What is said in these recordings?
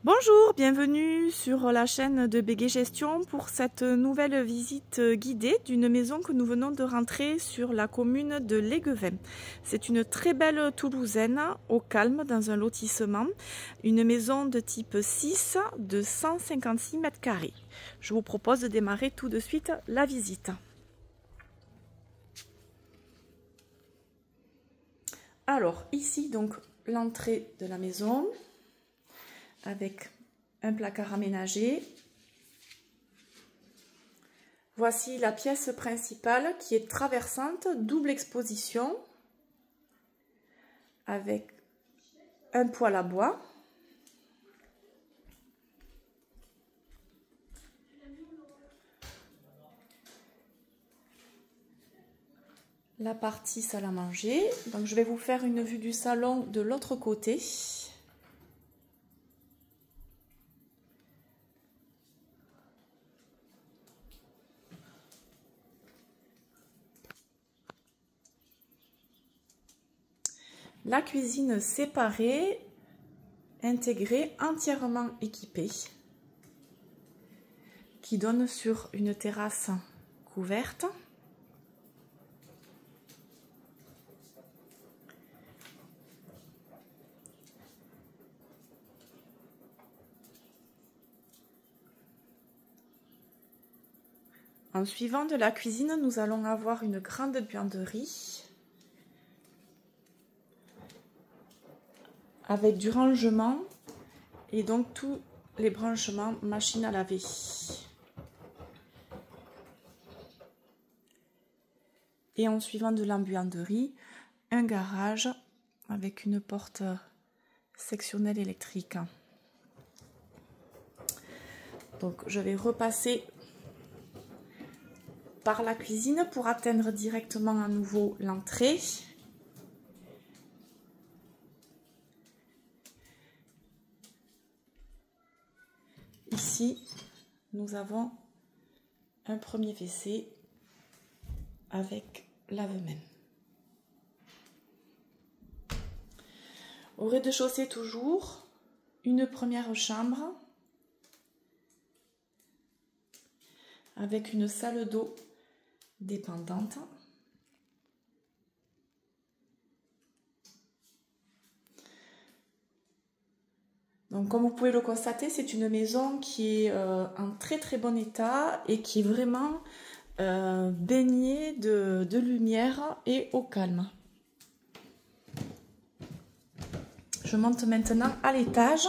Bonjour, bienvenue sur la chaîne de Bégué Gestion pour cette nouvelle visite guidée d'une maison que nous venons de rentrer sur la commune de Léguevin. C'est une très belle toulousaine au calme dans un lotissement, une maison de type 6 de 156 mètres carrés. Je vous propose de démarrer tout de suite la visite. Alors ici donc l'entrée de la maison, avec un placard aménagé. Voici la pièce principale qui est traversante, double exposition, avec un poêle à bois. La partie salle à manger. Donc je vais vous faire une vue du salon de l'autre côté. La cuisine séparée, intégrée, entièrement équipée, qui donne sur une terrasse couverte. En suivant de la cuisine, nous allons avoir une grande buanderie avec du rangement et donc tous les branchements machine à laver. Et en suivant de la buanderie, un garage avec une porte sectionnelle électrique. Donc je vais repasser par la cuisine pour atteindre directement à nouveau l'entrée. Ici, nous avons un premier WC avec lave-mains. Au rez-de-chaussée toujours, une première chambre avec une salle d'eau dépendante. Donc comme vous pouvez le constater, c'est une maison qui est en très bon état et qui est vraiment baignée de lumière et au calme. Je monte maintenant à l'étage.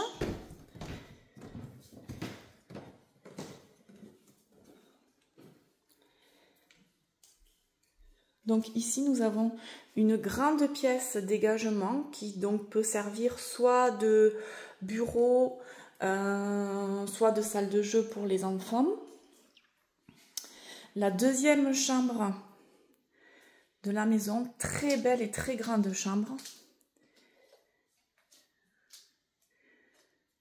Donc ici nous avons une grande pièce dégagement qui donc peut servir soit de bureau, soit de salle de jeu pour les enfants. La deuxième chambre de la maison, très belle et très grande chambre,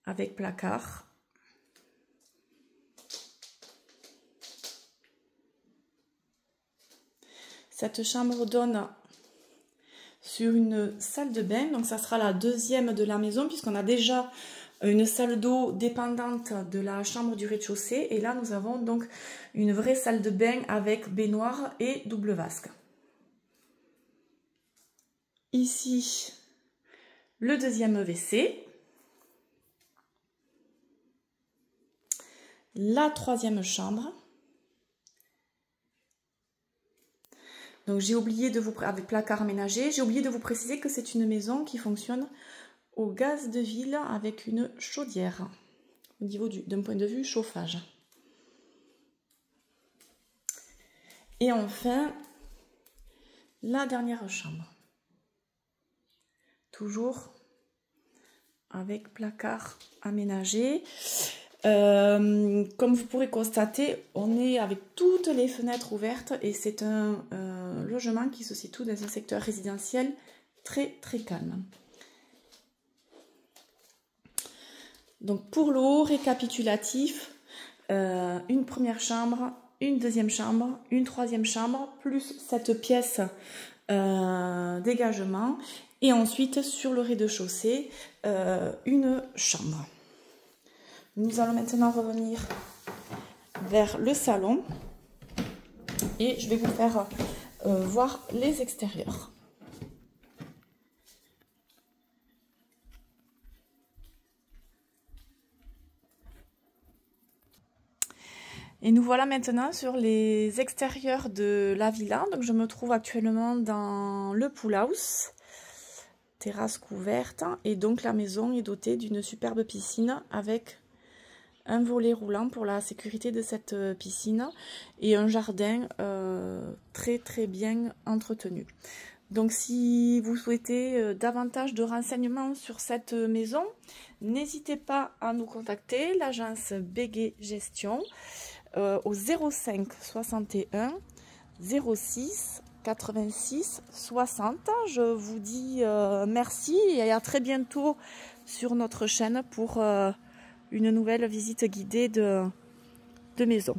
avec placard. Cette chambre donne sur une salle de bain, donc ça sera la deuxième de la maison puisqu'on a déjà une salle d'eau dépendante de la chambre du rez-de-chaussée et là nous avons donc une vraie salle de bain avec baignoire et double vasque. Ici, le deuxième WC. La troisième chambre. Donc j'ai oublié de vous, avec placard aménagé, j'ai oublié de vous préciser que c'est une maison qui fonctionne au gaz de ville avec une chaudière au niveau d'un point de vue chauffage. Et enfin, la dernière chambre. Toujours avec placard aménagé. Comme vous pourrez constater, on est avec toutes les fenêtres ouvertes et c'est un logement qui se situe dans un secteur résidentiel très calme. Donc pour le haut récapitulatif, une première chambre, une deuxième chambre, une troisième chambre, plus cette pièce dégagement et ensuite sur le rez-de-chaussée, une chambre. Nous allons maintenant revenir vers le salon et je vais vous faire voir les extérieurs. Et nous voilà maintenant sur les extérieurs de la villa. Donc je me trouve actuellement dans le pool house, terrasse couverte, et donc la maison est dotée d'une superbe piscine avec un volet roulant pour la sécurité de cette piscine et un jardin très bien entretenu. Donc si vous souhaitez davantage de renseignements sur cette maison, n'hésitez pas à nous contacter, l'agence Bégué Gestion, au 05 61 06 86 60. Je vous dis merci et à très bientôt sur notre chaîne pour une nouvelle visite guidée de maison.